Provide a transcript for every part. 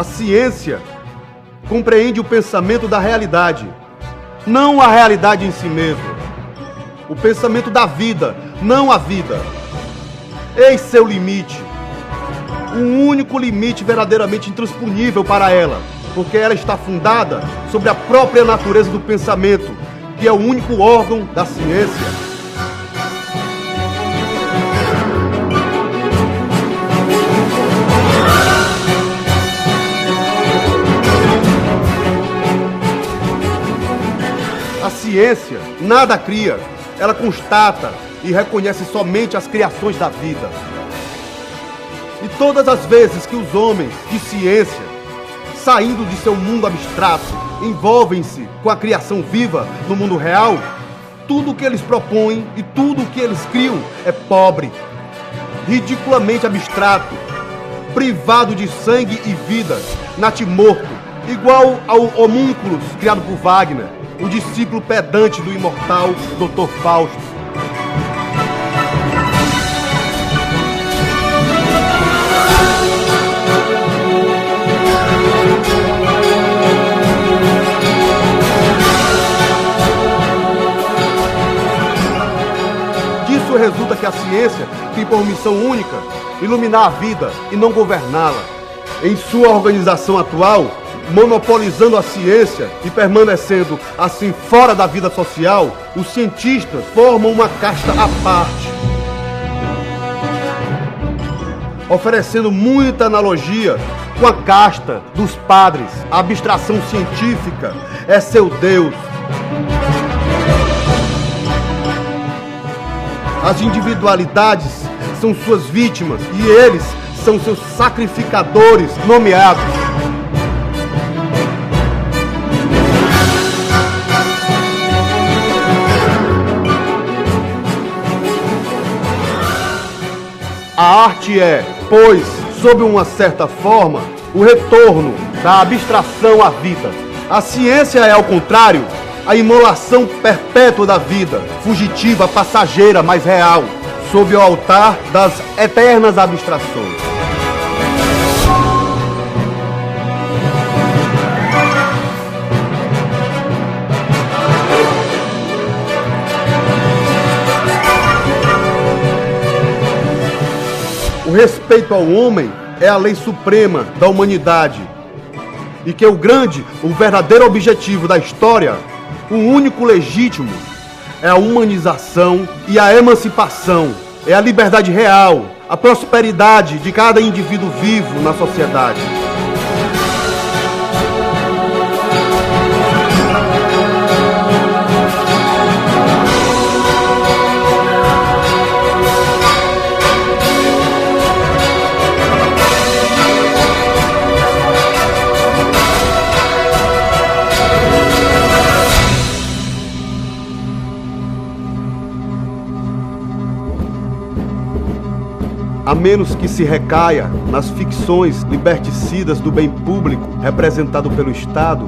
A ciência compreende o pensamento da realidade, não a realidade em si mesmo. O pensamento da vida, não a vida. Eis seu limite. Um único limite verdadeiramente intransponível para ela, porque ela está fundada sobre a própria natureza do pensamento, que é o único órgão da ciência. A ciência nada cria, ela constata e reconhece somente as criações da vida. E todas as vezes que os homens de ciência, saindo de seu mundo abstrato, envolvem-se com a criação viva no mundo real, tudo o que eles propõem e tudo o que eles criam é pobre, ridiculamente abstrato, privado de sangue e vida, natimorto, igual ao homúnculos criado por Wagner, o discípulo pedante do imortal Dr. Fausto. Disso resulta que a ciência tem por missão única iluminar a vida e não governá-la. Em sua organização atual, monopolizando a ciência e permanecendo assim fora da vida social, os cientistas formam uma casta à parte, oferecendo muita analogia com a casta dos padres. A abstração científica é seu Deus. As individualidades são suas vítimas e eles são seus sacrificadores nomeados. A arte é, pois, sob uma certa forma, o retorno da abstração à vida. A ciência é, ao contrário, a imolação perpétua da vida, fugitiva, passageira, mas real, sob o altar das eternas abstrações. O respeito ao homem é a lei suprema da humanidade, e que o verdadeiro objetivo da história, o único legítimo, é a humanização e a emancipação, é a liberdade real, a prosperidade de cada indivíduo vivo na sociedade. A menos que se recaia nas ficções liberticidas do bem público representado pelo Estado,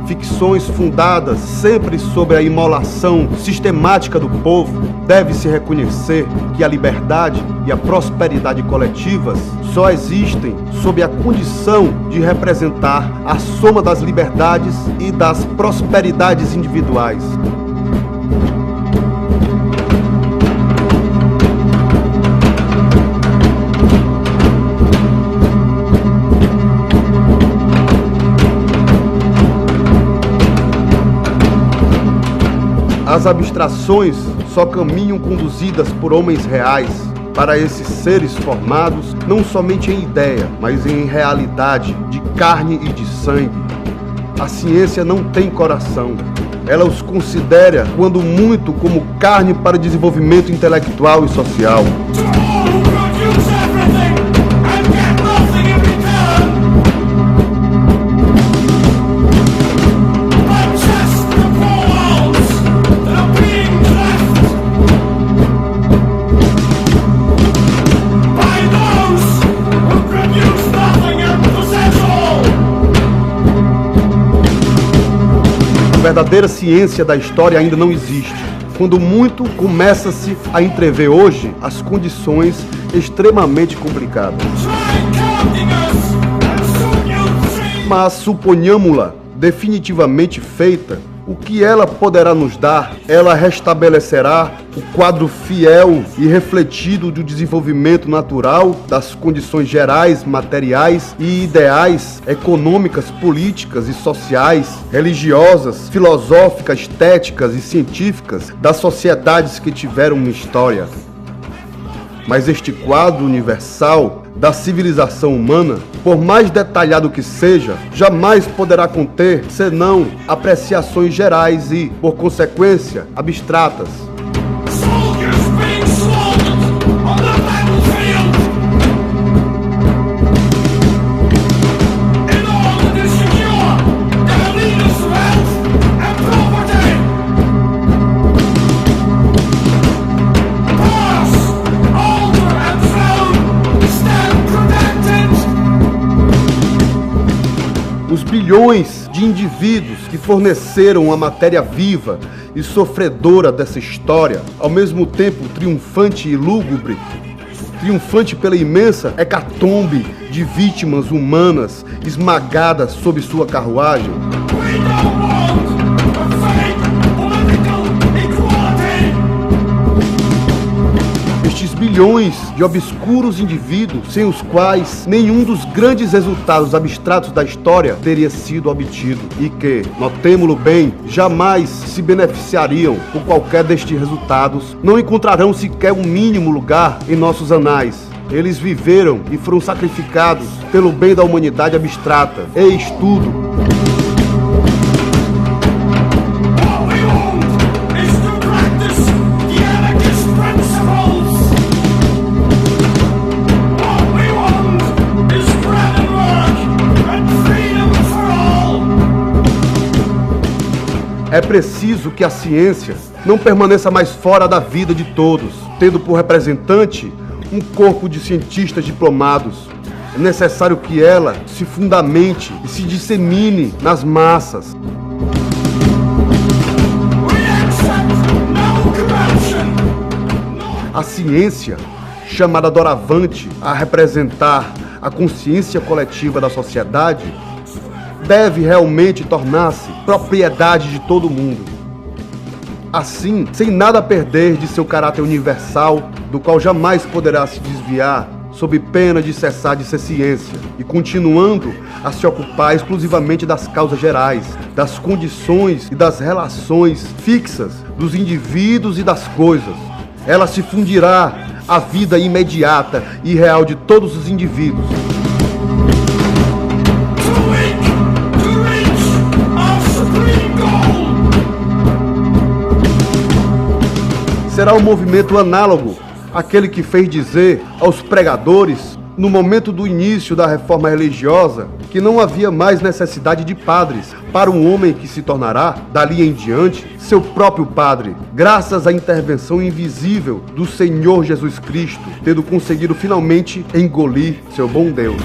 ficções fundadas sempre sobre a imolação sistemática do povo, deve-se reconhecer que a liberdade e a prosperidade coletivas só existem sob a condição de representar a soma das liberdades e das prosperidades individuais. As abstrações só caminham conduzidas por homens reais para esses seres formados não somente em ideia, mas em realidade, de carne e de sangue. A ciência não tem coração. Ela os considera, quando muito, como carne para desenvolvimento intelectual e social. A verdadeira ciência da história ainda não existe. Quando muito, começa-se a entrever hoje as condições extremamente complicadas. Mas suponhamos-la definitivamente feita, o que ela poderá nos dar? Ela restabelecerá o quadro fiel e refletido do desenvolvimento natural das condições gerais, materiais e ideais, econômicas, políticas e sociais, religiosas, filosóficas, estéticas e científicas das sociedades que tiveram uma história. Mas este quadro universal da civilização humana, por mais detalhado que seja, jamais poderá conter senão apreciações gerais e, por consequência, abstratas. Os bilhões de indivíduos que forneceram a matéria viva e sofredora dessa história, ao mesmo tempo triunfante e lúgubre, triunfante pela imensa hecatombe de vítimas humanas esmagadas sob sua carruagem. Estes bilhões de obscuros indivíduos sem os quais nenhum dos grandes resultados abstratos da história teria sido obtido e que, notemo-lo bem, jamais se beneficiariam por qualquer destes resultados, não encontrarão sequer um mínimo lugar em nossos anais. Eles viveram e foram sacrificados pelo bem da humanidade abstrata. Eis tudo. É preciso que a ciência não permaneça mais fora da vida de todos, tendo por representante um corpo de cientistas diplomados. É necessário que ela se fundamente e se dissemine nas massas. A ciência, chamada doravante a representar a consciência coletiva da sociedade, deve realmente tornar-se propriedade de todo mundo. Assim, sem nada perder de seu caráter universal, do qual jamais poderá se desviar, sob pena de cessar de ser ciência, e continuando a se ocupar exclusivamente das causas gerais, das condições e das relações fixas dos indivíduos e das coisas. Ela se fundirá à vida imediata e real de todos os indivíduos. Será um movimento análogo àquele que fez dizer aos pregadores, no momento do início da reforma religiosa, que não havia mais necessidade de padres para um homem que se tornará, dali em diante, seu próprio padre, graças à intervenção invisível do Senhor Jesus Cristo, tendo conseguido finalmente engolir seu bom Deus.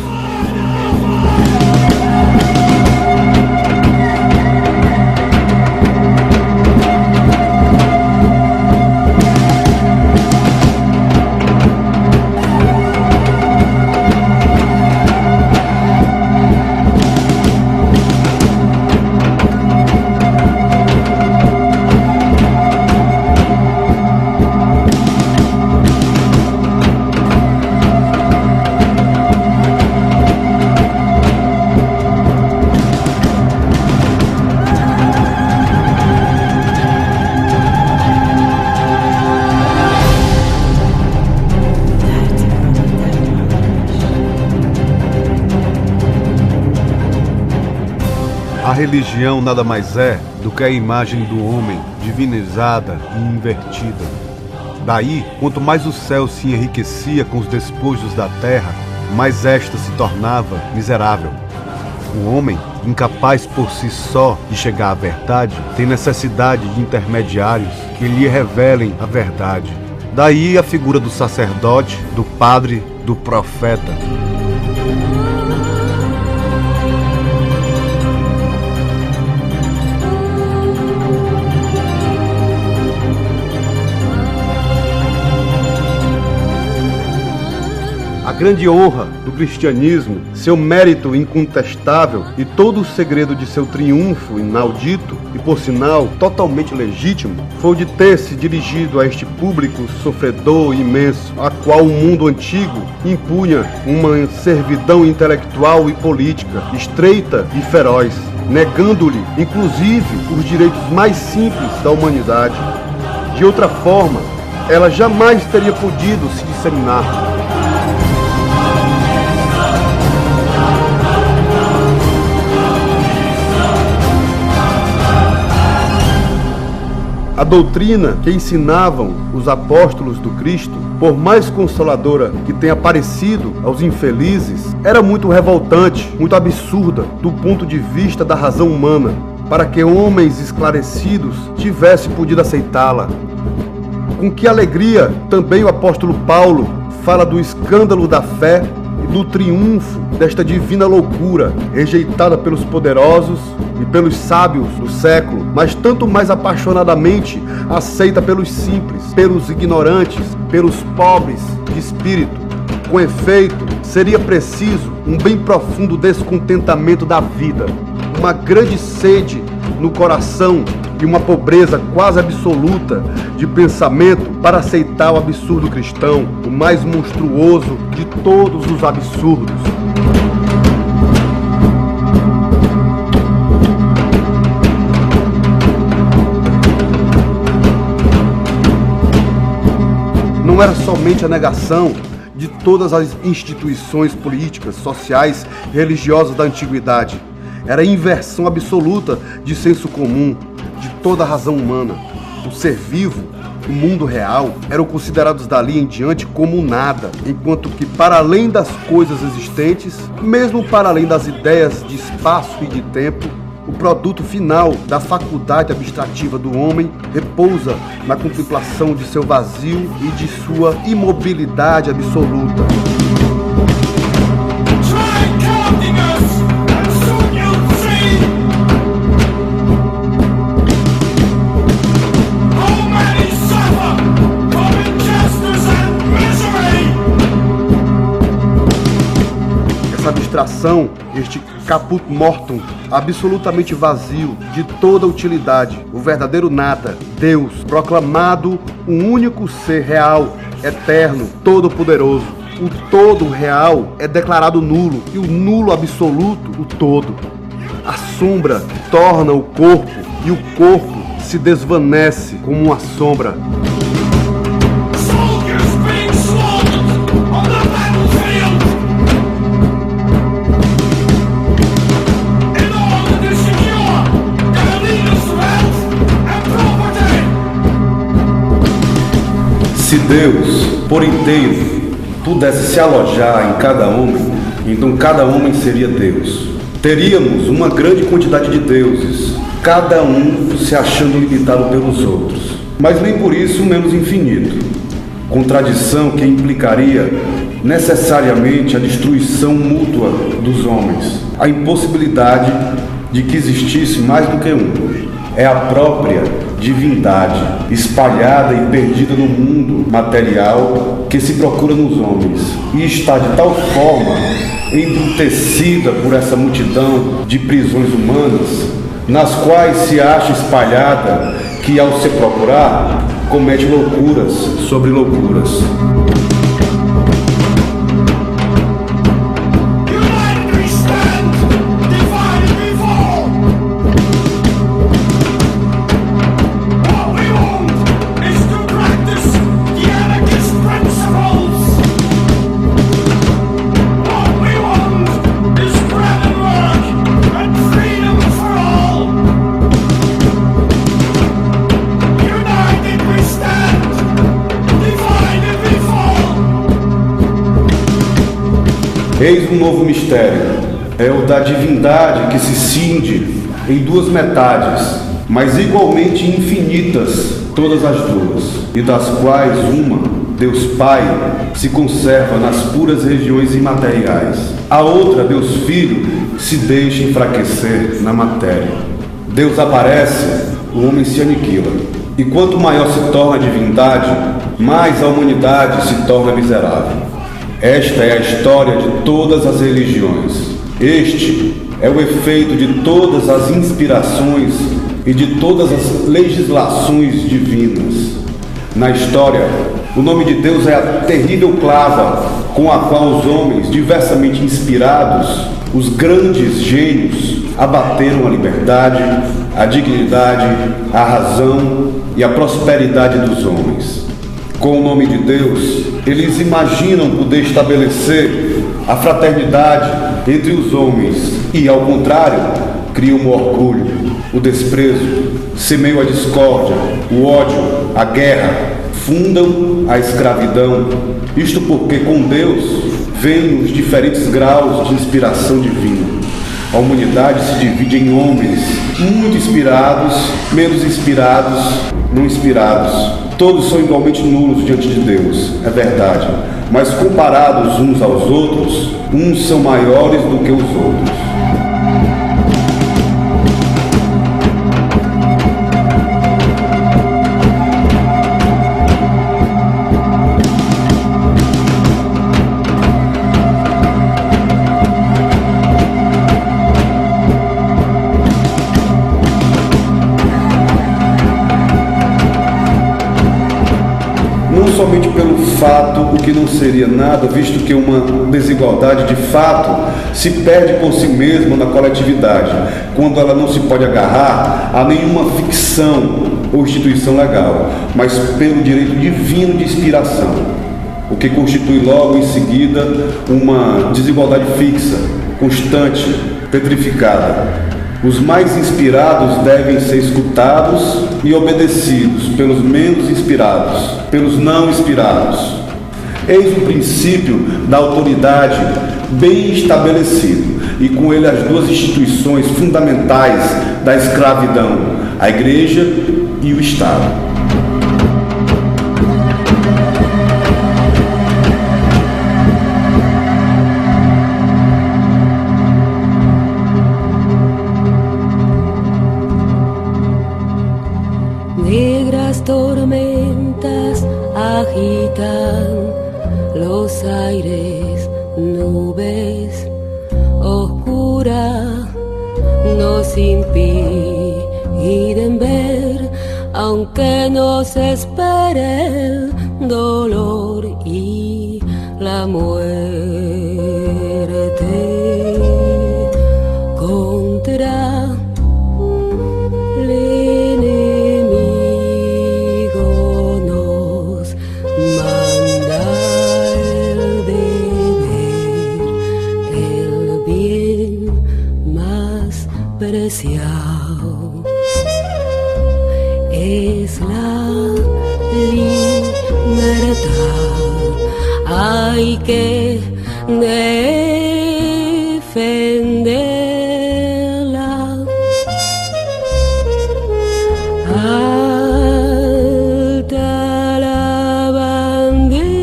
A religião nada mais é do que a imagem do homem divinizada e invertida. Daí, quanto mais o céu se enriquecia com os despojos da terra, mais esta se tornava miserável. O homem, incapaz por si só de chegar à verdade, tem necessidade de intermediários que lhe revelem a verdade. Daí a figura do sacerdote, do padre, do profeta. A grande honra do cristianismo, seu mérito incontestável e todo o segredo de seu triunfo inaudito e, por sinal, totalmente legítimo, foi o de ter se dirigido a este público sofredor imenso, a qual o mundo antigo impunha uma servidão intelectual e política estreita e feroz, negando-lhe, inclusive, os direitos mais simples da humanidade. De outra forma, ela jamais teria podido se disseminar. A doutrina que ensinavam os apóstolos do Cristo, por mais consoladora que tenha parecido aos infelizes, era muito revoltante, muito absurda do ponto de vista da razão humana, para que homens esclarecidos tivessem podido aceitá-la. Com que alegria também o apóstolo Paulo fala do escândalo da fé e do triunfo desta divina loucura, rejeitada pelos poderosos e pelos sábios do século, mas tanto mais apaixonadamente aceita pelos simples, pelos ignorantes, pelos pobres de espírito. Com efeito, seria preciso um bem profundo descontentamento da vida, uma grande sede no coração e uma pobreza quase absoluta de pensamento para aceitar o absurdo cristão, o mais monstruoso de todos os absurdos. Não era somente a negação de todas as instituições políticas, sociais e religiosas da antiguidade. Era a inversão absoluta de senso comum, de toda a razão humana. O ser vivo, o mundo real, eram considerados dali em diante como nada, enquanto que para além das coisas existentes, mesmo para além das ideias de espaço e de tempo, o produto final da faculdade abstrativa do homem repousa na contemplação de seu vazio e de sua imobilidade absoluta. Essa abstração, este caput mortum, absolutamente vazio de toda utilidade, o verdadeiro nada, Deus, proclamado um único ser real, eterno, todo-poderoso. O todo real é declarado nulo e o nulo absoluto, o todo. A sombra torna o corpo e o corpo se desvanece como uma sombra. Se Deus, por inteiro, pudesse se alojar em cada homem, então cada homem seria Deus. Teríamos uma grande quantidade de deuses, cada um se achando limitado pelos outros, mas nem por isso menos infinito. Contradição que implicaria necessariamente a destruição mútua dos homens, a impossibilidade de que existisse mais do que um. É a própria divindade espalhada e perdida no mundo material que se procura nos homens e está de tal forma embrutecida por essa multidão de prisões humanas nas quais se acha espalhada que ao se procurar comete loucuras sobre loucuras. Eis um novo mistério, é o da divindade que se cinde em duas metades, mas igualmente infinitas todas as duas, e das quais uma, Deus Pai, se conserva nas puras regiões imateriais. A outra, Deus Filho, se deixa enfraquecer na matéria. Deus aparece, o homem se aniquila. E quanto maior se torna a divindade, mais a humanidade se torna miserável. Esta é a história de todas as religiões. Este é o efeito de todas as inspirações e de todas as legislações divinas. Na história, o nome de Deus é a terrível clava com a qual os homens, diversamente inspirados, os grandes gênios, abateram a liberdade, a dignidade, a razão e a prosperidade dos homens. Com o nome de Deus, eles imaginam poder estabelecer a fraternidade entre os homens e, ao contrário, criam o orgulho, o desprezo, semeiam a discórdia, o ódio, a guerra, fundam a escravidão. Isto porque com Deus vêm os diferentes graus de inspiração divina. A humanidade se divide em homens muito inspirados, menos inspirados, não inspirados. Todos são igualmente nulos diante de Deus, é verdade, mas comparados uns aos outros, uns são maiores do que os outros. Somente pelo fato, o que não seria nada, visto que uma desigualdade de fato se perde por si mesma na coletividade, quando ela não se pode agarrar a nenhuma ficção ou instituição legal, mas pelo direito divino de inspiração, o que constitui logo em seguida uma desigualdade fixa, constante, petrificada. Os mais inspirados devem ser escutados e obedecidos pelos menos inspirados, pelos não inspirados. Eis o princípio da autoridade bem estabelecido, e com ele as duas instituições fundamentais da escravidão, a Igreja e o Estado. Negras tormentas agitan los aires, nubes oscuras nos impiden ver, aunque nos espere el dolor y la muerte. Contra es la libertad, hay que defenderla. Alta la bandera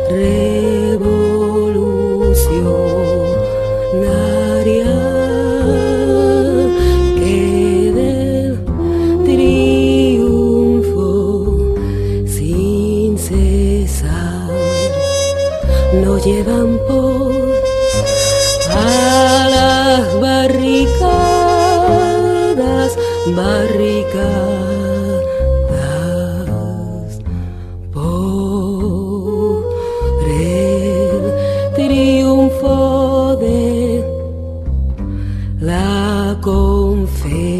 revolucionaria. Nos llevan por a las barricadas, barricadas, por el triunfo de la Confederación.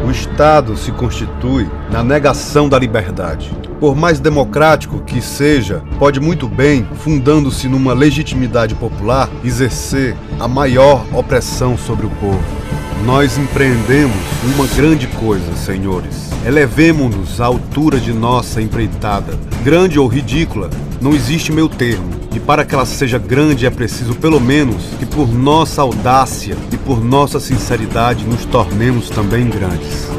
O Estado se constitui na negação da liberdade. Por mais democrático que seja, pode muito bem, fundando-se numa legitimidade popular, exercer a maior opressão sobre o povo. Nós empreendemos uma grande coisa, senhores. Elevemo-nos à altura de nossa empreitada. Grande ou ridícula, não existe meio termo. E para que ela seja grande é preciso, pelo menos, que por nossa audácia e por nossa sinceridade nos tornemos também grandes.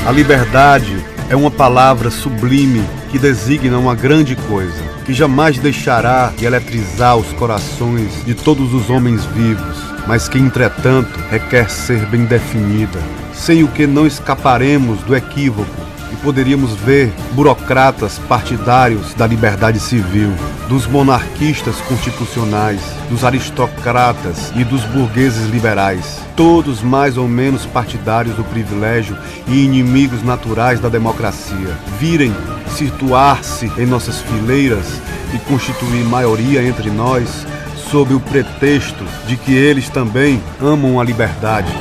A liberdade é uma palavra sublime que designa uma grande coisa, que jamais deixará de eletrizar os corações de todos os homens vivos, mas que, entretanto, requer ser bem definida, sem o que não escaparemos do equívoco e poderíamos ver burocratas partidários da liberdade civil, dos monarquistas constitucionais, dos aristocratas e dos burgueses liberais, todos mais ou menos partidários do privilégio e inimigos naturais da democracia, virem situar-se em nossas fileiras e constituir maioria entre nós, sob o pretexto de que eles também amam a liberdade.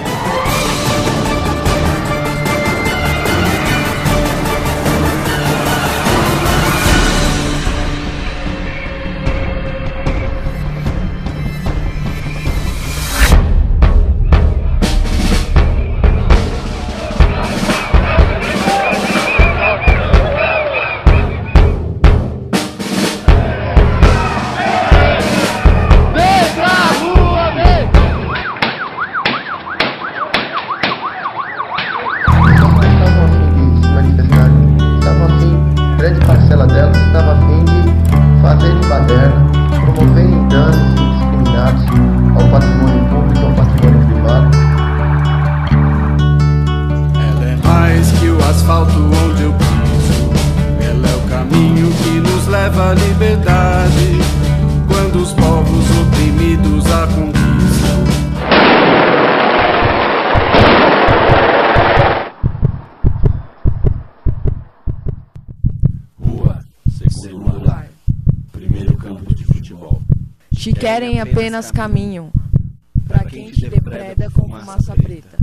Onde eu piso, ela é o caminho que nos leva à liberdade, quando os povos oprimidos a conquistam. Rua, segundo lar, primeiro campo de futebol. Te querem apenas caminho, pra quem te depreda com fumaça preta.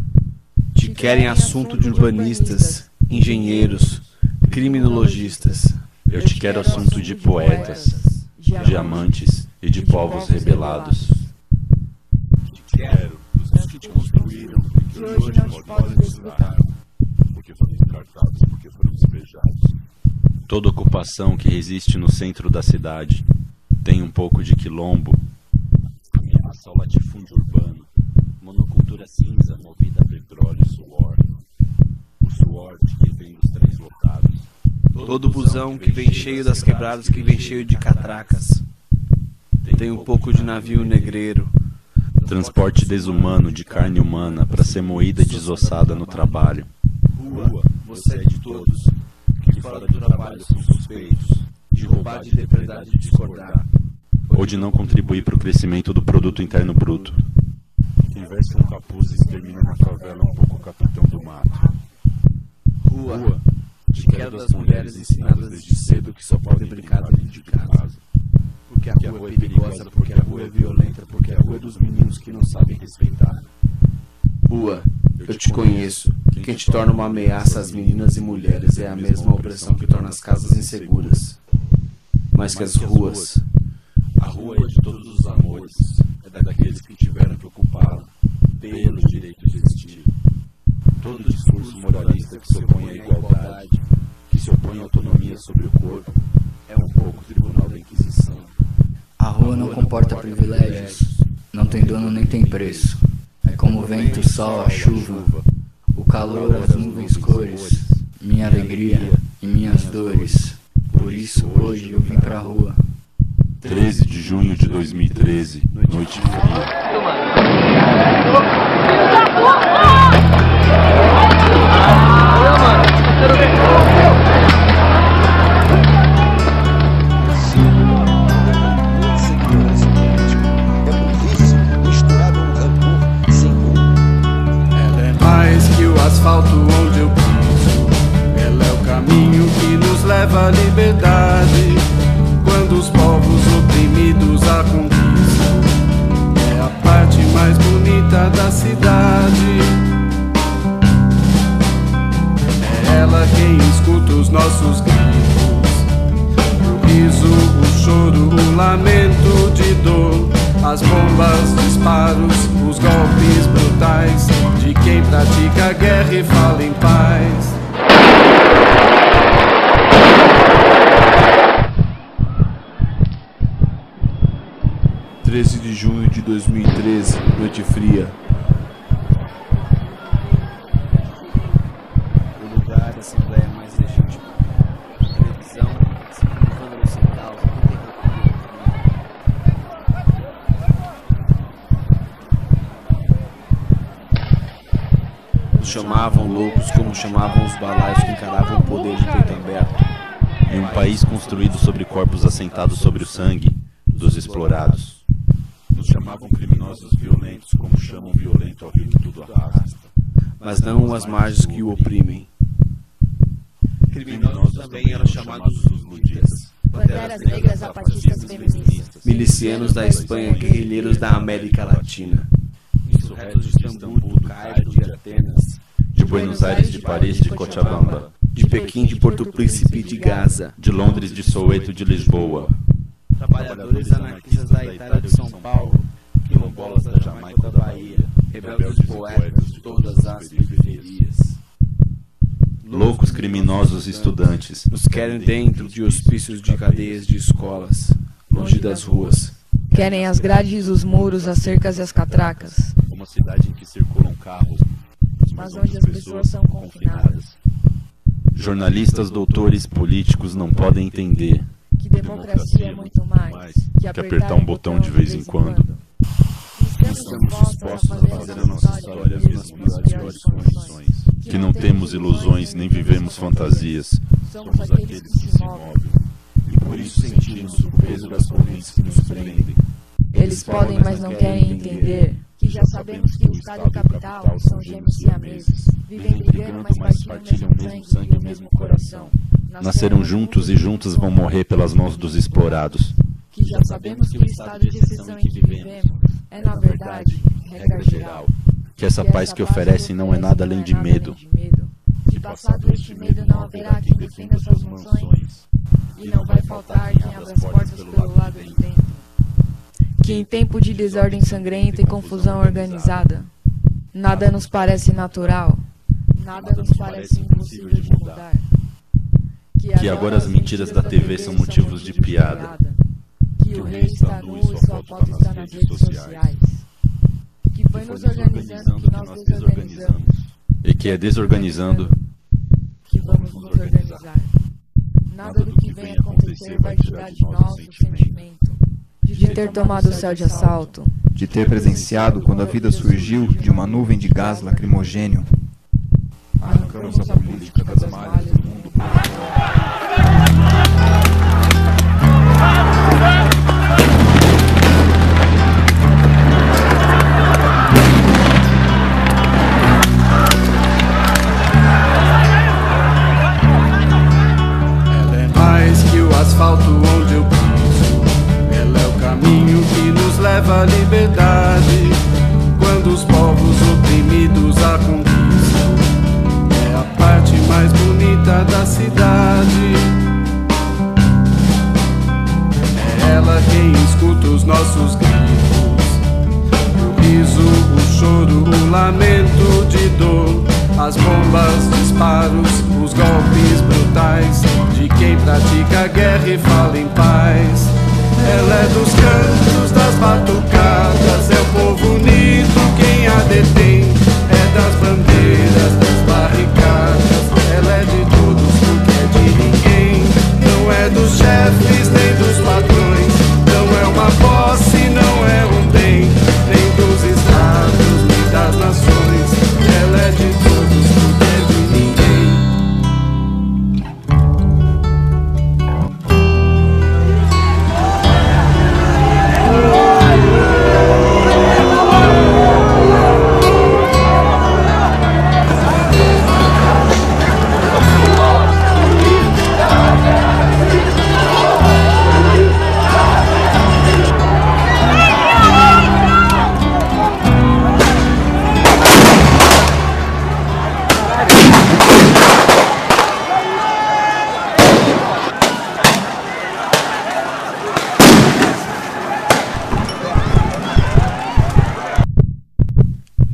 Te querem assunto de urbanistas, engenheiros, criminologistas. Eu te quero assunto de poetas, diamantes e de povos rebelados. Te quero dos que te construíram e que hoje não te podem desfrutar, porque foram descartados, porque foram despejados. Toda ocupação que resiste no centro da cidade tem um pouco de quilombo, ameaça ao latifúndio urbano, monocultura cinza movida a petróleo e suor. O suor de que vem dos trens lotados. Todo busão que vem cheio das quebradas, que vem cheio de catracas. Tem um pouco de navio negreiro. Transporte desumano de carne humana para ser moída e desossada no trabalho. Rua, você é de todos, que fora do trabalho são suspeitos, de roubar, de depredar, de discordar, ou de não contribuir para o crescimento do produto interno bruto. Quem veste um capuz e extermina na favela um pouco o capitão do mato. Rua, te quero das mulheres ensinadas desde cedo que só podem brincar dentro de casa. Porque a rua é perigosa, porque a rua é violenta, porque a rua é dos meninos que não sabem respeitar. Rua, eu te conheço. Quem te torna uma ameaça às meninas e mulheres é a mesma opressão que torna as casas inseguras. Mais que as ruas. A rua é de todos os amores, é daqueles que tiveram que ocupá-la, pelo direito de existir. Todo discurso moralista que se opõe à igualdade, que se opõe à autonomia sobre o corpo, é um pouco o tribunal da Inquisição. A rua não comporta privilégios, não tem dono nem tem preço. É como o vento, o sol, a chuva, o calor, as nuvens, cores, minha alegria e minhas dores. Por isso hoje eu vim pra rua. 13 de junho de 2013, noite fria. Ela é mais que o asfalto onde eu piso, ela é o caminho que nos leva à liberdade, quando os povos oprimidos a conquistam. É a parte mais bonita da cidade. É ela quem escuta os nossos gritos, o riso, o choro, o lamento de dor, as bombas, disparos, os golpes brutais de quem pratica a guerra e fala em paz. 13 de junho de 2013, noite fria. O lugar Nos chamavam loucos como chamavam os balaios que encaravam o poder de peito aberto. Em um país construído sobre corpos assentados sobre o sangue dos explorados. Nos chamavam criminosos violentos como chamam violento ao rio que tudo arrasta. Mas não as margens que o oprimem. Criminosos também eram chamados os luditas. Panteras negras zapatistas feministas. Milicianos da Espanha, guerrilheiros da América Latina. Insurretos de Istambul, do Cairo, de Atenas. De Buenos Aires, de Paris, de Cochabamba. De Pequim, de Porto Príncipe e de Gaza. De Londres, de Soweto, de Lisboa. Trabalhadores anarquistas da Itália, de São Paulo. Quilombolas da Jamaica, da Bahia. Rebeldes poetas de todas as periferias. Loucos criminosos estudantes. Nos querem dentro de hospícios de cadeias de escolas, longe das ruas. Querem as grades, os muros, as cercas e as catracas. Uma cidade em que circulam carros, Mas onde as pessoas são confinadas. Jornalistas, doutores, políticos não podem entender Que democracia é muito mais que apertar um botão de vez em quando. Estamos dispostos a fazer a nossa história mesmo nas piores condições. Que não temos ilusões nem vivemos fantasias. Somos aqueles que se movem. e por isso sentimos o peso das correntes que nos prendem. Eles podem, mas não querem entender que já sabemos que o Estado e o capital são gêmeos siameses. Vivem brigando, mas partilham o mesmo sangue e o mesmo coração. Nasceram juntos e juntos vão morrer pelas mãos dos explorados. Que já sabemos que o estado de exceção em que vivemos é, na verdade, regra geral. Que essa paz que oferecem não é nada além de medo. Que passado este medo não haverá quem defenda suas mansões. E não vai faltar quem abra as portas pelo lado de dentro. Que em tempo de desordem sangrenta e confusão organizada, nada nos parece natural, nada nos parece impossível de mudar. Que agora as mentiras da TV são motivos de piada. Que o rei está nu e sua foto está nas redes sociais. Que foi nos organizando que nós desorganizamos. E que é desorganizando Que vamos nos organizar. Nada do que vem acontecer vai tirar de nós o sentimento de ter tomado o céu de assalto, de ter presenciado quando a vida surgiu de uma nuvem de gás lacrimogêneo. arrancamos a política das malhas do mundo. Ela é mais que o asfalto onde eu piso. Ela é o caminho que nos leva à liberdade. Quando os povos oprimidos a conquistam, é a parte mais bonita da cidade. É ela quem escuta os nossos gritos, o riso, o choro, o lamento de dor, as bombas, disparos, os golpes brutais de quem pratica guerra e fala em paz. Ela é dos cantos, das batucadas, é o povo unido quem a detém. É das bandeiras, das barricadas, ela é de todos porque é de ninguém. Não é dos chefes nem dos patrões, não é uma posse, não é um bem, nem dos estados, nem das nações. Ela é de todos porque é de ninguém.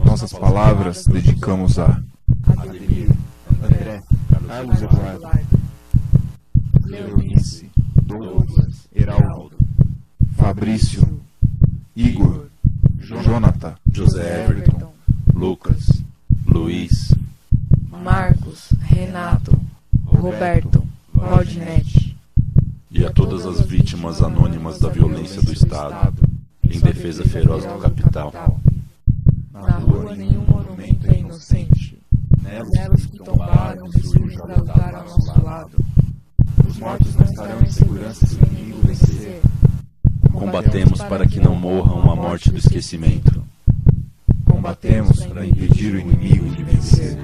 Nossas palavras dedicamos a Ademir, André, Carlos Eduardo, Leonice, Douglas, Heraldo, Fabrício, Igor, Jonathan, José Everton, Lucas, Luiz, Marcos, Renato, Roberto, Valdinete. e a todas as vítimas anônimas da violência do Estado, em defesa feroz do capital. Na rua nenhum monumento é inocente. Nelos que tombaram, ressurgem pra lutar ao nosso lado. Os mortos não estarão em segurança se o inimigo vencer. Combatemos para que não morram uma morte do esquecimento. Combatemos para impedir o inimigo de vencer.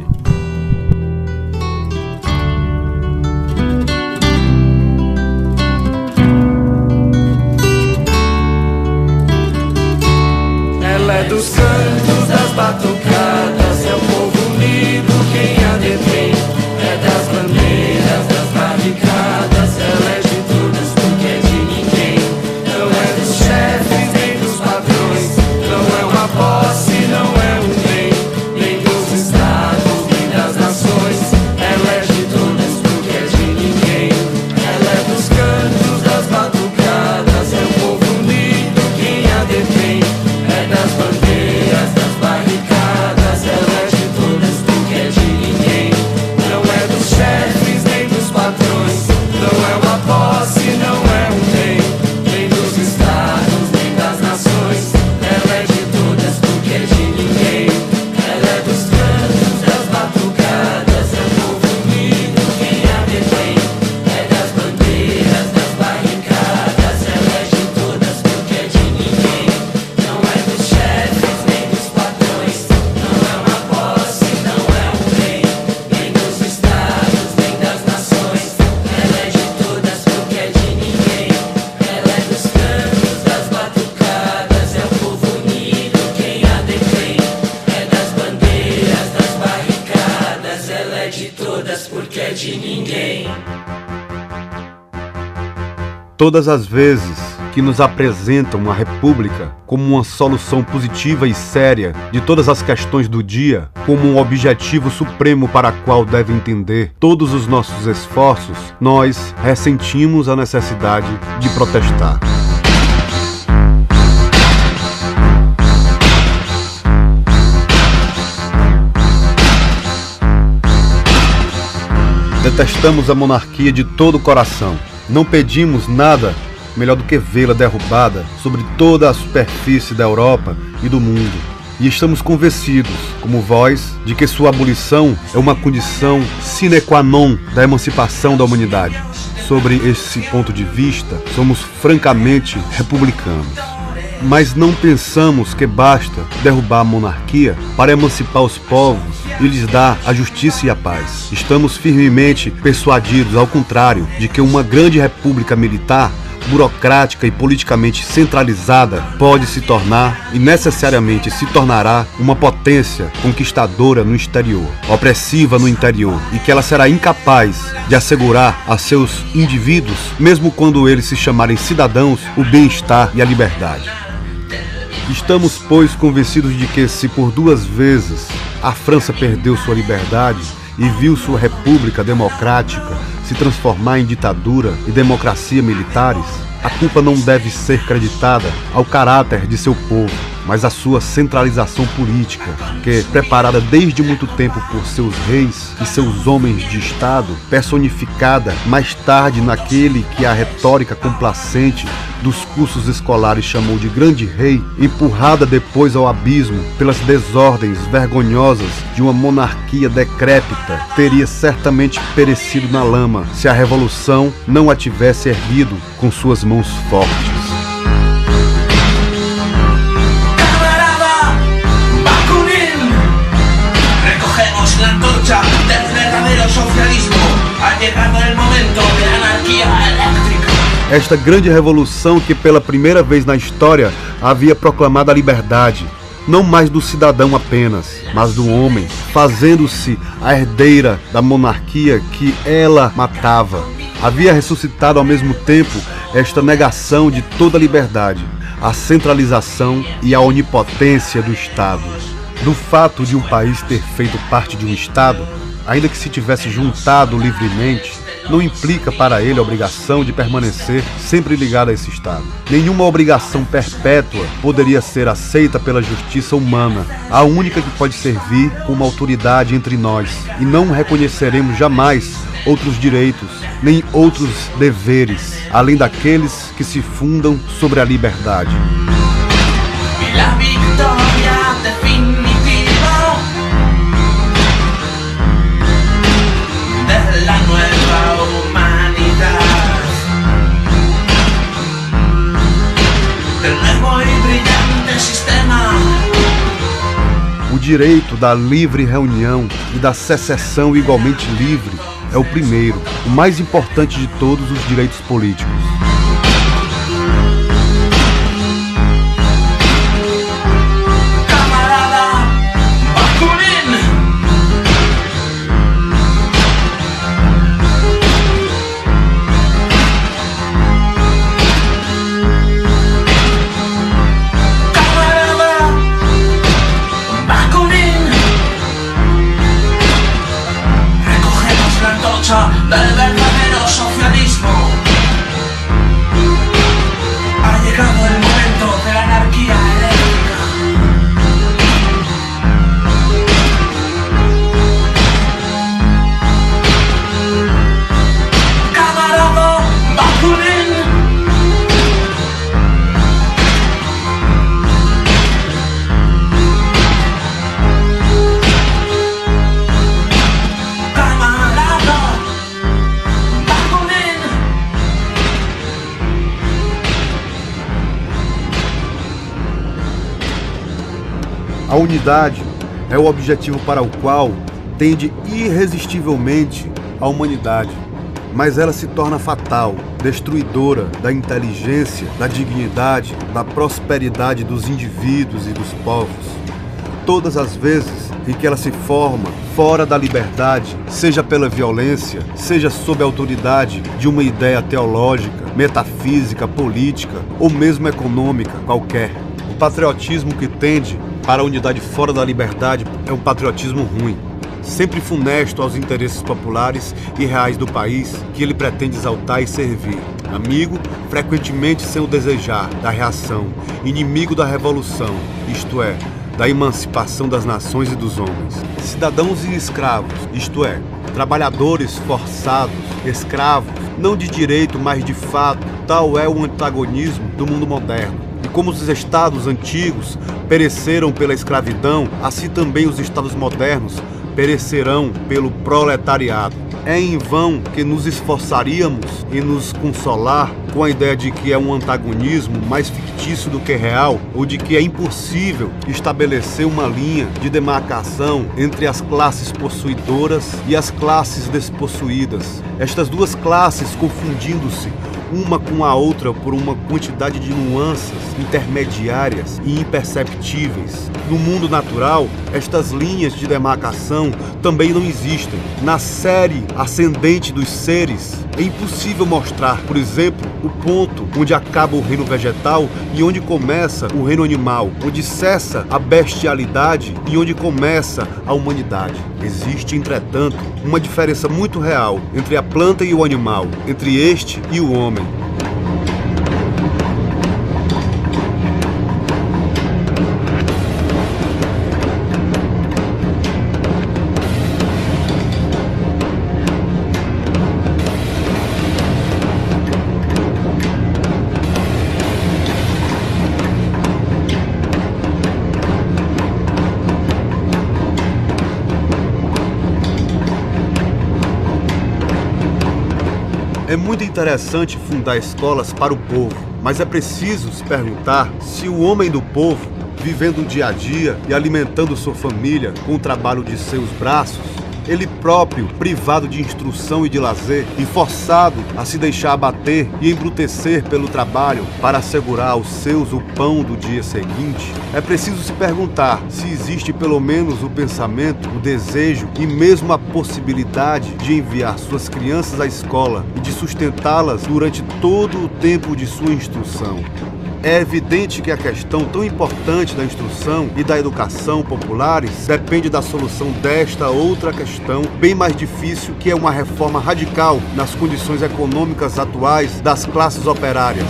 Ela é dos cantos, das batucadas, é o povo unido quem a detém. É das bandeiras, das barricadas, ela é de todas porque é de ninguém. Não é dos chefes nem dos patrões, não é uma posse, não é um bem, nem dos estados, nem das nações. Ela é de todas porque é de ninguém. Ela é dos cantos, das batucadas, é o povo unido quem a detém. É das bandeiras, das barricadas, ela é de todas porque é de ninguém. Não é dos chefes nem dos patrões, não é uma posse, não é um bem, nem dos estados, nem das nações. Ela é de todas porque é de ninguém. Ela é dos cantos, das batucadas, é o povo unido quem a detém. É das bandeiras, das barricadas, ela é de todas porque é de ninguém. Não é dos chefes nem dos patrões, não é uma posse, não é um bem, nem dos estados, nem das nações. Ela é de todas porque é de ninguém. Ela é dos cantos, das batucadas, é o povo unido quem a detém. É das bandeiras, das barricadas, ela é de todas porque é de ninguém. Todas as vezes que nos apresentam a República como uma solução positiva e séria de todas as questões do dia, como um objetivo supremo para o qual deve entender todos os nossos esforços, nós ressentimos a necessidade de protestar. Detestamos a monarquia de todo o coração. Não pedimos nada melhor do que vê-la derrubada sobre toda a superfície da Europa e do mundo. E estamos convencidos, como vós, de que sua abolição é uma condição sine qua non da emancipação da humanidade. Sobre esse ponto de vista, somos francamente republicanos. Mas não pensamos que basta derrubar a monarquia para emancipar os povos e lhes dar a justiça e a paz. Estamos firmemente persuadidos, ao contrário, de que uma grande república militar, burocrática e politicamente centralizada pode se tornar e necessariamente se tornará uma potência conquistadora no exterior, opressiva no interior, e que ela será incapaz de assegurar a seus indivíduos, mesmo quando eles se chamarem cidadãos, o bem-estar e a liberdade. Estamos, pois, convencidos de que se por 2 vezes a França perdeu sua liberdade e viu sua república democrática se transformar em ditadura e democracia militares, a culpa não deve ser creditada ao caráter de seu povo, mas à sua centralização política, que, preparada desde muito tempo por seus reis e seus homens de Estado, personificada mais tarde naquele que a retórica complacente dos cursos escolares chamou de grande rei, empurrada depois ao abismo pelas desordens vergonhosas de uma monarquia decrépita, teria certamente perecido na lama se a revolução não a tivesse erguido com suas mãos fortes. Esta grande revolução que pela primeira vez na história havia proclamado a liberdade, não mais do cidadão apenas, mas do homem, fazendo-se a herdeira da monarquia que ela matava. Havia ressuscitado ao mesmo tempo esta negação de toda liberdade, a centralização e a onipotência do Estado. Do fato de um país ter feito parte de um Estado, ainda que se tivesse juntado livremente, não implica para ele a obrigação de permanecer sempre ligado a esse Estado. Nenhuma obrigação perpétua poderia ser aceita pela justiça humana, a única que pode servir como autoridade entre nós, e não reconheceremos jamais outros direitos, nem outros deveres, além daqueles que se fundam sobre a liberdade. O direito da livre reunião e da secessão igualmente livre é o primeiro, o mais importante de todos os direitos políticos. Del verdadero socialismo. Ha llegado el momento de la anarquía eléctrica. Camarada Bakunin. A unidade é o objetivo para o qual tende irresistivelmente a humanidade, mas ela se torna fatal, destruidora da inteligência, da dignidade, da prosperidade dos indivíduos e dos povos. Todas as vezes em que ela se forma fora da liberdade, seja pela violência, seja sob a autoridade de uma ideia teológica, metafísica, política ou mesmo econômica qualquer. O patriotismo que tende para a unidade fora da liberdade é um patriotismo ruim, sempre funesto aos interesses populares e reais do país que ele pretende exaltar e servir. Amigo, frequentemente sem o desejar, da reação, inimigo da revolução, isto é, da emancipação das nações e dos homens. Cidadãos e escravos, isto é, trabalhadores forçados, escravos, não de direito, mas de fato, tal é o antagonismo do mundo moderno. E como os estados antigos pereceram pela escravidão, assim também os estados modernos perecerão pelo proletariado. É em vão que nos esforçaríamos em nos consolar com a ideia de que é um antagonismo mais fictício do que real, ou de que é impossível estabelecer uma linha de demarcação entre as classes possuidoras e as classes despossuídas. Estas duas classes confundindo-se uma com a outra por uma quantidade de nuances intermediárias e imperceptíveis. No mundo natural, estas linhas de demarcação também não existem. Na série ascendente dos seres, é impossível mostrar, por exemplo, o ponto onde acaba o reino vegetal e onde começa o reino animal, onde cessa a bestialidade e onde começa a humanidade. Existe, entretanto, uma diferença muito real entre a planta e o animal, entre este e o homem. É muito interessante fundar escolas para o povo, mas é preciso se perguntar se o homem do povo, vivendo o dia a dia e alimentando sua família com o trabalho de seus braços, ele próprio, privado de instrução e de lazer e forçado a se deixar abater e embrutecer pelo trabalho para assegurar aos seus o pão do dia seguinte, é preciso se perguntar se existe pelo menos o pensamento, o desejo e mesmo a possibilidade de enviar suas crianças à escola e de sustentá-las durante todo o tempo de sua instrução. É evidente que a questão tão importante da instrução e da educação populares depende da solução desta outra questão bem mais difícil, que é uma reforma radical nas condições econômicas atuais das classes operárias.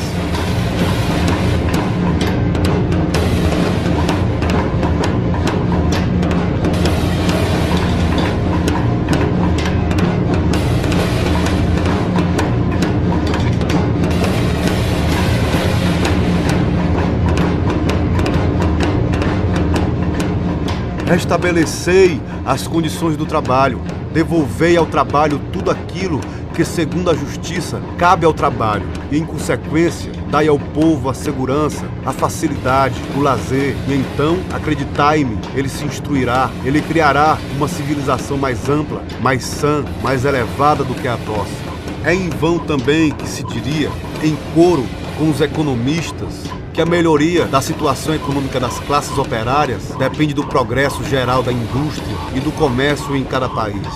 Restabelecei as condições do trabalho, devolvei ao trabalho tudo aquilo que, segundo a justiça, cabe ao trabalho, e, em consequência, Dai ao povo a segurança, a facilidade, o lazer, e então, acreditai-me, ele se instruirá, ele criará uma civilização mais ampla, mais sã, mais elevada do que a nossa. É em vão também que se diria, em coro com os economistas, que a melhoria da situação econômica das classes operárias depende do progresso geral da indústria e do comércio em cada país,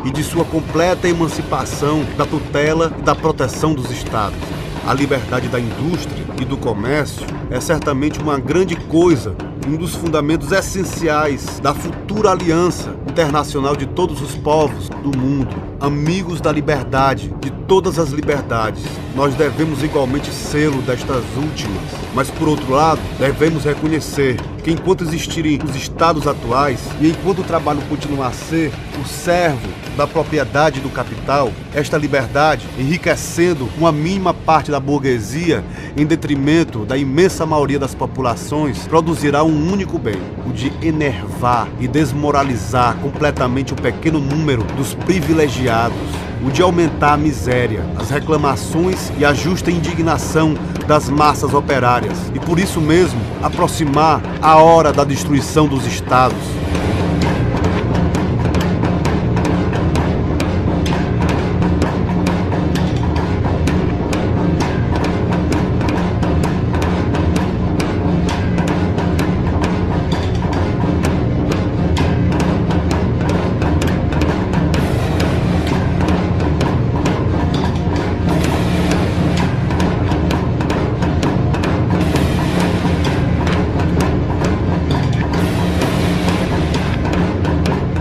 e de sua completa emancipação da tutela e da proteção dos estados. A liberdade da indústria e do comércio é certamente uma grande coisa, um dos fundamentos essenciais da futura aliança internacional de todos os povos do mundo, amigos da liberdade, de todas as liberdades. Nós devemos igualmente sê-lo destas últimas, mas por outro lado, devemos reconhecer que enquanto existirem os estados atuais e enquanto o trabalho continuar a ser o servo da propriedade do capital, esta liberdade, enriquecendo uma mínima parte da burguesia em detrimento da imensa maioria das populações, produzirá um único bem, o de enervar e desmoralizar completamente o pequeno número dos privilegiados, o de aumentar a miséria, as reclamações e a justa indignação das massas operárias, e por isso mesmo aproximar a hora da destruição dos estados.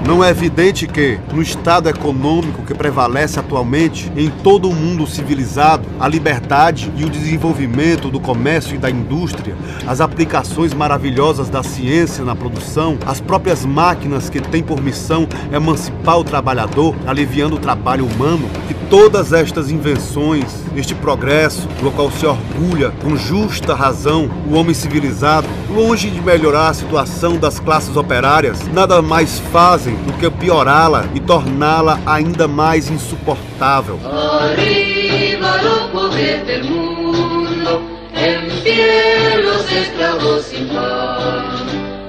Não é evidente que, no estado econômico que prevalece atualmente em todo o mundo civilizado, a liberdade e o desenvolvimento do comércio e da indústria, as aplicações maravilhosas da ciência na produção, as próprias máquinas que têm por missão emancipar o trabalhador, aliviando o trabalho humano, que todas estas invenções, este progresso, do qual se orgulha com justa razão o homem civilizado, longe de melhorar a situação das classes operárias, nada mais fazem do que piorá-la e torná-la ainda mais insuportável. Arriba los pobres del mundo, en pie los esclavos sin pan.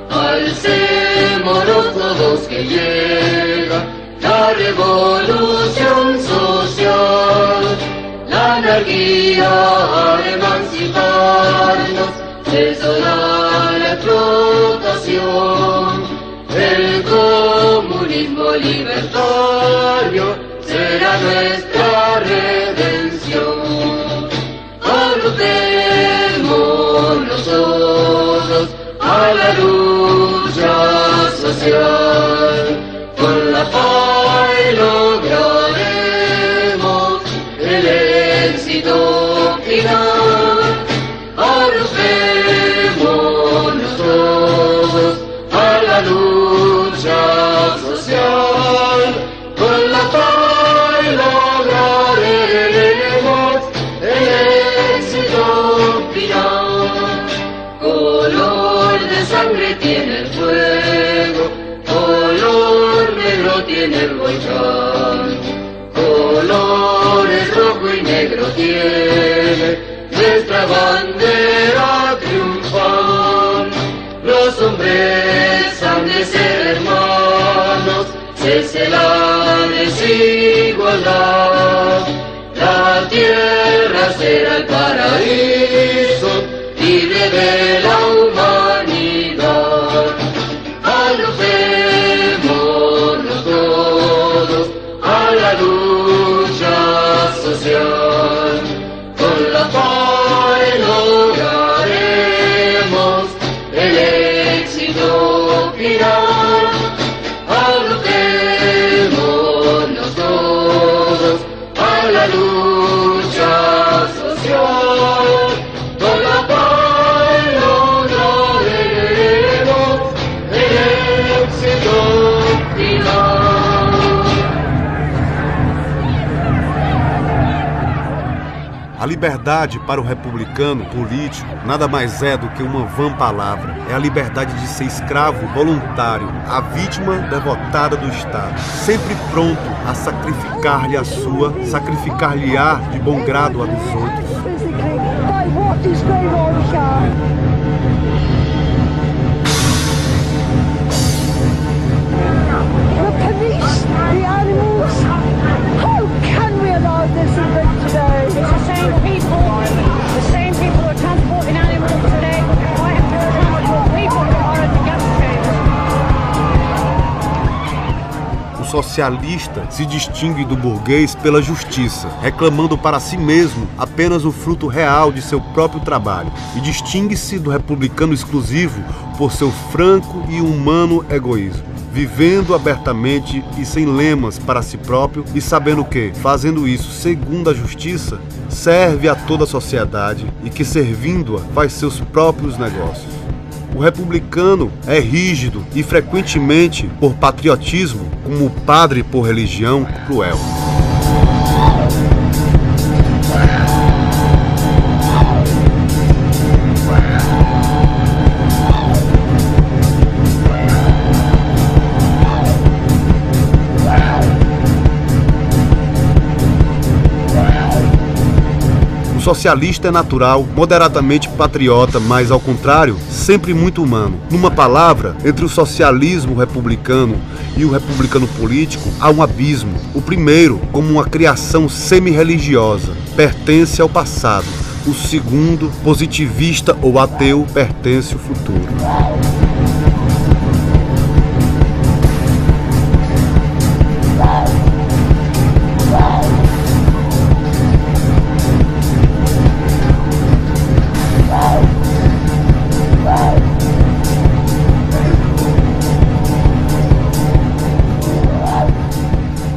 Alcémonos todos que llega la revolución social, la anarquía a emanciparnos, cesará la explotación. El comunismo libertario será nuestra redención. Agrupémonos todos a la lucha social. Con la paz lograremos el éxito final. Agrupémonos todos a la lucha social. Con la paz lograremos el éxito final. Color de sangre tiene el fuego, color negro tiene el volcán, colores rojo y negro tiene nuestra bandera triunfal. Los hombres han de ser hermanos, cese la desigualdad. La tierra será el paraíso, libre de la humanidad. Agrupémonos todos a la lucha social. Con la paz lograremos el éxito final. Agrupémonos todos a la lucha social. Con la paz lograremos el éxito final. A liberdade para o republicano político nada mais é do que uma vã palavra. É a liberdade de ser escravo voluntário, a vítima devotada do Estado, sempre pronto a sacrificar-lhe a sua, sacrificar-lhe-á de bom grado a dos outros. What is going on here? The police, the animals. How can we allow this event today? It's the same people who are transporting animals today. Why have to transport people who are at the gas chambers? O socialista se distingue do burguês pela justiça, reclamando para si mesmo apenas o fruto real de seu próprio trabalho, e distingue-se do republicano exclusivo por seu franco e humano egoísmo, vivendo abertamente e sem lemas para si próprio e sabendo que, fazendo isso segundo a justiça, serve a toda a sociedade e que, servindo-a, faz seus próprios negócios. O republicano é rígido e, frequentemente, por patriotismo, como o padre por religião, cruel. O socialista é natural, moderadamente patriota, mas, ao contrário, sempre muito humano. Numa palavra, entre o socialismo republicano e o republicano político, há um abismo. O primeiro, como uma criação semi-religiosa, pertence ao passado. O segundo, positivista ou ateu, pertence ao futuro.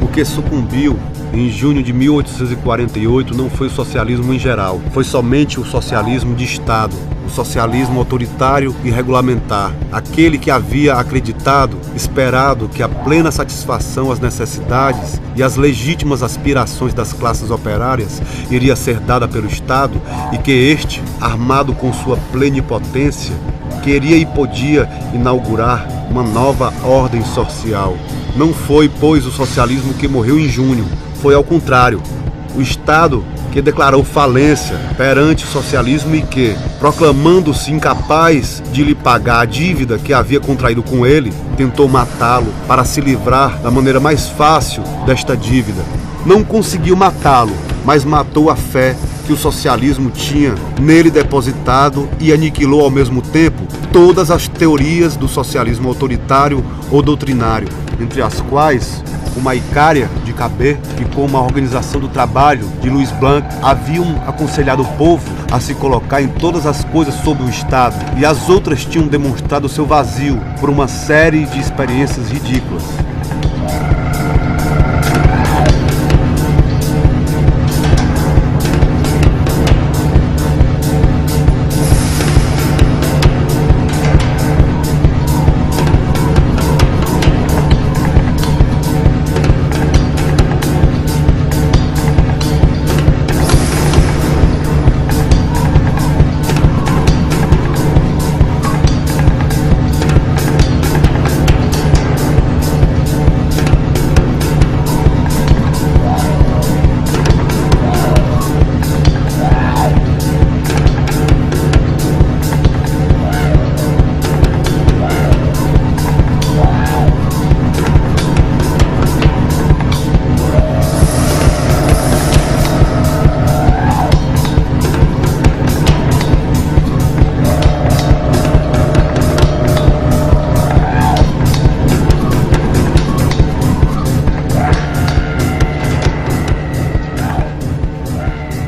O que sucumbiu em junho de 1848 não foi o socialismo em geral, foi somente o socialismo de Estado, o socialismo autoritário e regulamentar, aquele que havia acreditado, esperado que a plena satisfação às necessidades e às legítimas aspirações das classes operárias iria ser dada pelo Estado e que este, armado com sua plenipotência, queria e podia inaugurar uma nova ordem social. Não foi, pois, o socialismo que morreu em junho, foi ao contrário, o Estado que declarou falência perante o socialismo e que, proclamando-se incapaz de lhe pagar a dívida que havia contraído com ele, tentou matá-lo para se livrar da maneira mais fácil desta dívida. Não conseguiu matá-lo, mas matou a fé que o socialismo tinha nele depositado e aniquilou ao mesmo tempo todas as teorias do socialismo autoritário ou doutrinário, entre as quais uma Icária de Cabet e como a Organização do Trabalho de Louis Blanc haviam aconselhado o povo a se colocar em todas as coisas sob o Estado, e as outras tinham demonstrado seu vazio por uma série de experiências ridículas.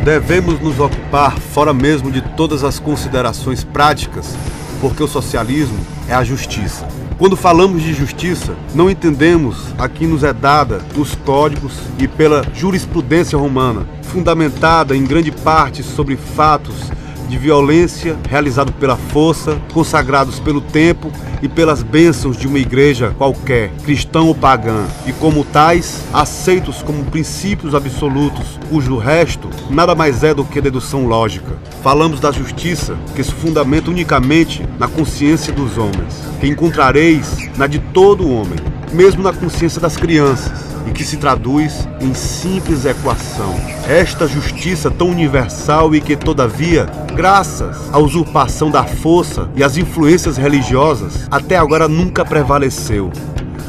Devemos nos ocupar fora mesmo de todas as considerações práticas, porque o socialismo é a justiça. Quando falamos de justiça, não entendemos a que nos é dada nos códigos e pela jurisprudência romana, fundamentada em grande parte sobre fatos de violência realizado pela força, consagrados pelo tempo e pelas bênçãos de uma igreja qualquer, cristã ou pagã, e como tais, aceitos como princípios absolutos, cujo resto nada mais é do que dedução lógica. Falamos da justiça, que se fundamenta unicamente na consciência dos homens, que encontrareis na de todo homem, mesmo na consciência das crianças. e que se traduz em simples equação. Esta justiça tão universal e que, todavia, graças à usurpação da força e às influências religiosas, até agora nunca prevaleceu.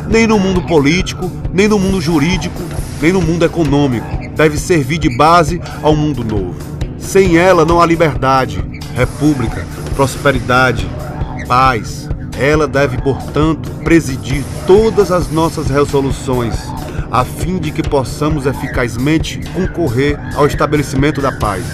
Nem no mundo político, nem no mundo jurídico, nem no mundo econômico. Deve servir de base ao mundo novo. Sem ela não há liberdade, república, prosperidade, paz. Ela deve, portanto, presidir todas as nossas resoluções, a fim de que possamos eficazmente concorrer ao estabelecimento da paz.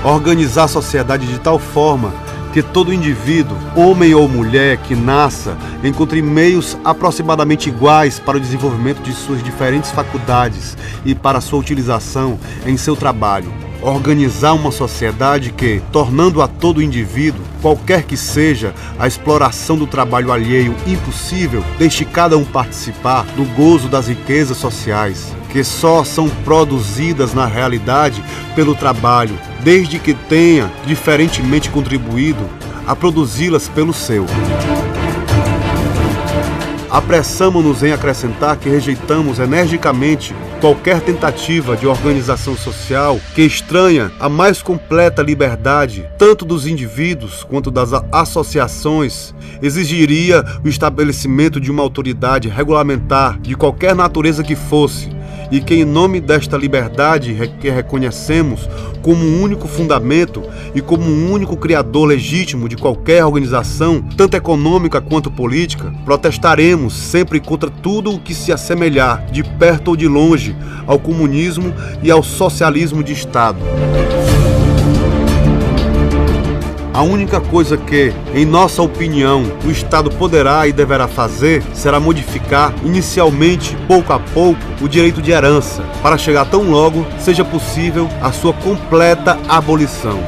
Organizar a sociedade de tal forma que todo indivíduo, homem ou mulher que nasça, encontre meios aproximadamente iguais para o desenvolvimento de suas diferentes faculdades e para sua utilização em seu trabalho. Organizar uma sociedade que, tornando a todo indivíduo, qualquer que seja a exploração do trabalho alheio impossível, deixe cada um participar do gozo das riquezas sociais, que só são produzidas na realidade pelo trabalho, desde que tenha diferentemente contribuído a produzi-las pelo seu. Apressamo-nos em acrescentar que rejeitamos energicamente qualquer tentativa de organização social que estranha a mais completa liberdade, tanto dos indivíduos quanto das associações, exigiria o estabelecimento de uma autoridade regulamentar de qualquer natureza que fosse, e que, em nome desta liberdade que reconhecemos como um único fundamento e como um único criador legítimo de qualquer organização, tanto econômica quanto política, protestaremos sempre contra tudo o que se assemelhar, de perto ou de longe, ao comunismo e ao socialismo de Estado. A única coisa que, em nossa opinião, o Estado poderá e deverá fazer será modificar, inicialmente, pouco a pouco, o direito de herança, para chegar tão logo seja possível a sua completa abolição.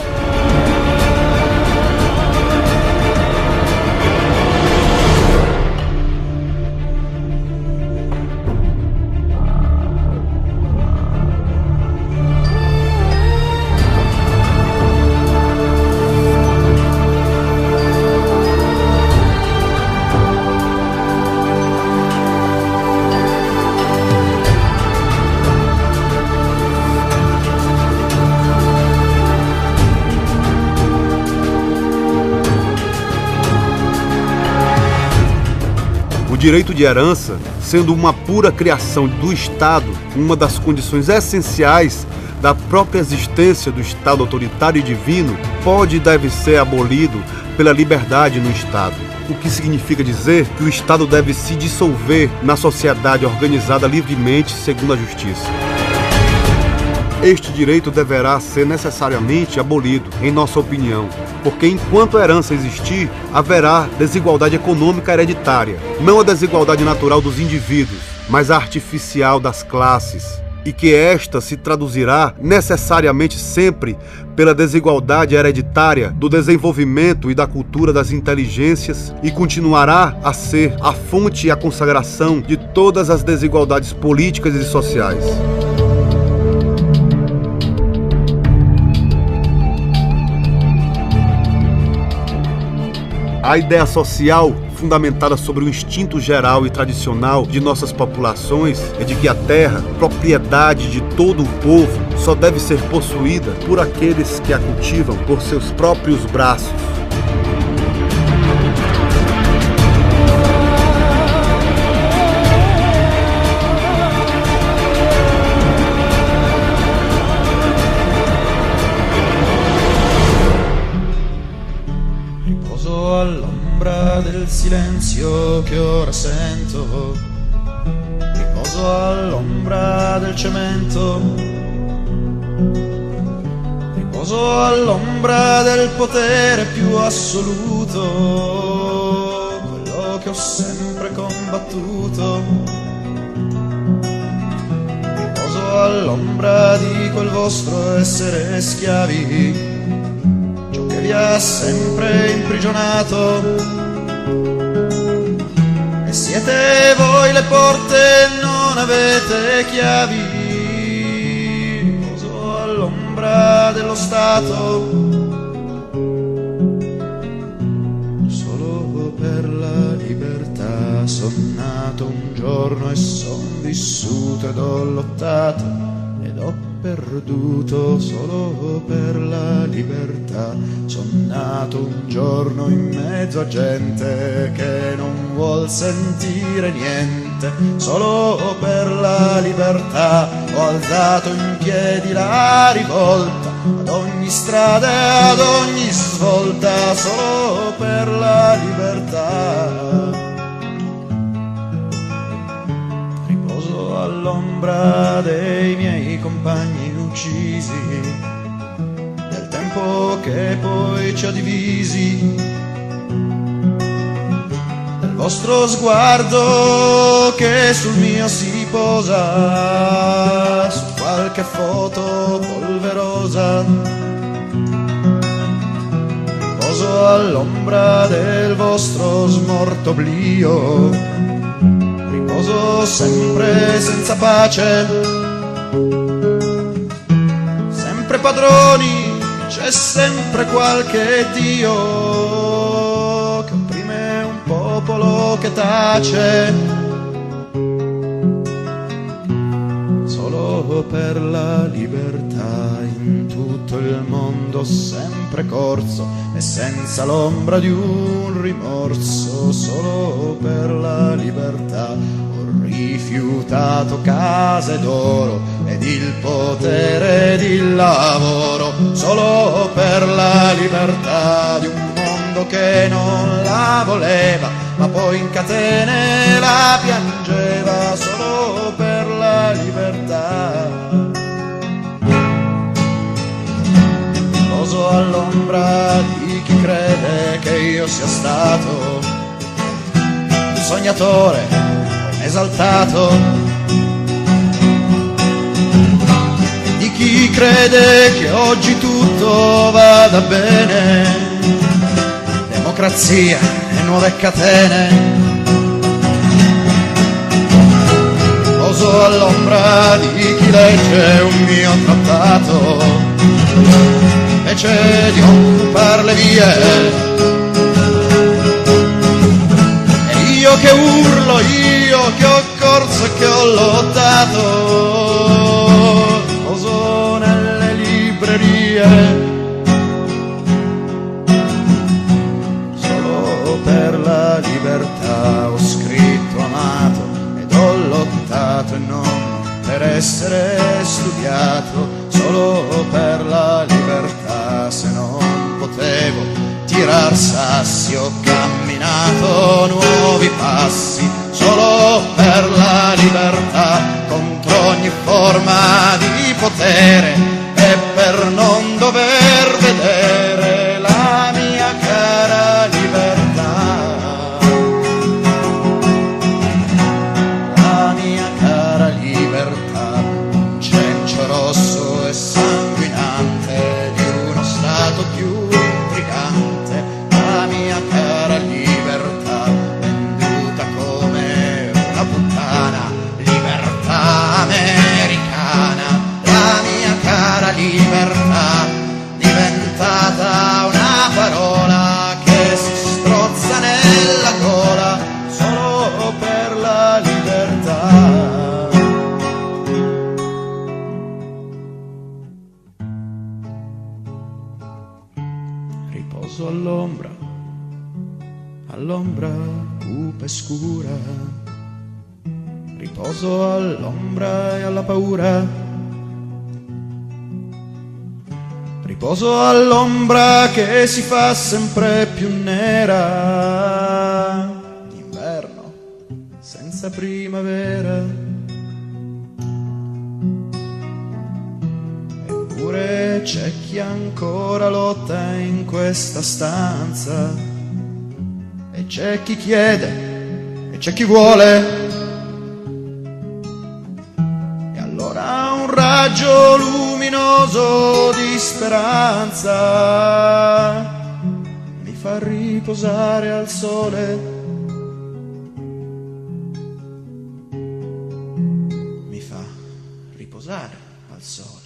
O direito de herança, sendo uma pura criação do Estado, uma das condições essenciais da própria existência do Estado autoritário e divino, pode e deve ser abolido pela liberdade no Estado. O que significa dizer que o Estado deve se dissolver na sociedade organizada livremente segundo a justiça. Este direito deverá ser necessariamente abolido, em nossa opinião, porque enquanto a herança existir, haverá desigualdade econômica hereditária, não a desigualdade natural dos indivíduos, mas a artificial das classes, e que esta se traduzirá necessariamente sempre pela desigualdade hereditária do desenvolvimento e da cultura das inteligências e continuará a ser a fonte e a consagração de todas as desigualdades políticas e sociais. A ideia social, fundamentada sobre o instinto geral e tradicional de nossas populações, é de que a terra, propriedade de todo o povo, só deve ser possuída por aqueles que a cultivam por seus próprios braços. All'ombra del silenzio che ora sento, riposo all'ombra del cemento, riposo all'ombra del potere più assoluto, quello che ho sempre combattuto, riposo all'ombra di quel vostro essere schiavi che vi ha sempre imprigionato, e siete voi le porte e non avete chiavi. Riposo all'ombra dello Stato, solo per la libertà son nato un giorno e son vissuto ed ho lottato ed ho perduto solo per la libertà. Son nato un giorno in mezzo a gente che non vuol sentire niente, solo per la libertà. Ho alzato in piedi la rivolta ad ogni strada e ad ogni svolta, solo per la libertà. All'ombra dei miei compagni uccisi, del tempo tempo che poi ci ha divisi, del vostro sguardo che sul mio si posa, su qualche foto polverosa. Riposo all'ombra del vostro smorto oblio, riposo sempre senza pace, sempre padroni, c'è sempre qualche Dio che opprime un popolo che tace, solo per la libertà in tutto il mondo sempre corso e senza l'ombra di un rimorso, solo per la libertà ho rifiutato case d'oro ed il potere ed il lavoro, solo per la libertà di un mondo che non la voleva, ma poi in catene la piangeva, solo per la libertà. Riposo all'ombra di chi crede che io sia stato un sognatore esaltato, di chi crede che oggi tutto vada bene, democrazia e nuove catene. Riposo all'ombra di chi legge un mio trattato invece di occupare le vie, e io che urlo, io che ho corso e che ho lottato, riposo nelle librerie, solo per la libertà ho scritto, amato ed ho lottato, e non per essere studiato, solo per la libertà. Se non potevo tirar sassi ho camminato nuovi passi, solo per la libertà, contro ogni forma di potere e per non dover vedere la mia cara libertà, la mia cara libertà, un cencio rosso e sanguinante di uno stato più intrigante, la mia cara libertà, venduta come una puttana, libertà americana, la mia cara libertà, diventata una parola che si strozza nella gola, solo per la libertà. Riposo all'ombra, all'ombra cupa e scura, riposo all'ombra e alla paura, riposo all'ombra che si fa sempre più nera, d'inverno senza primavera, eppure c'è chi ancora lotta in questa stanza, e c'è chi chiede e c'è chi vuole, e allora un raggio luminoso di speranza mi fa riposare al sole, mi fa riposare al sole.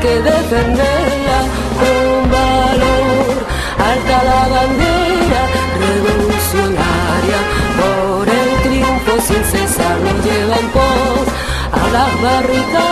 que defenderla con valor. Alta la bandera revolucionaria, por el triunfo sin cesar nos lleva en pos a las barricadas.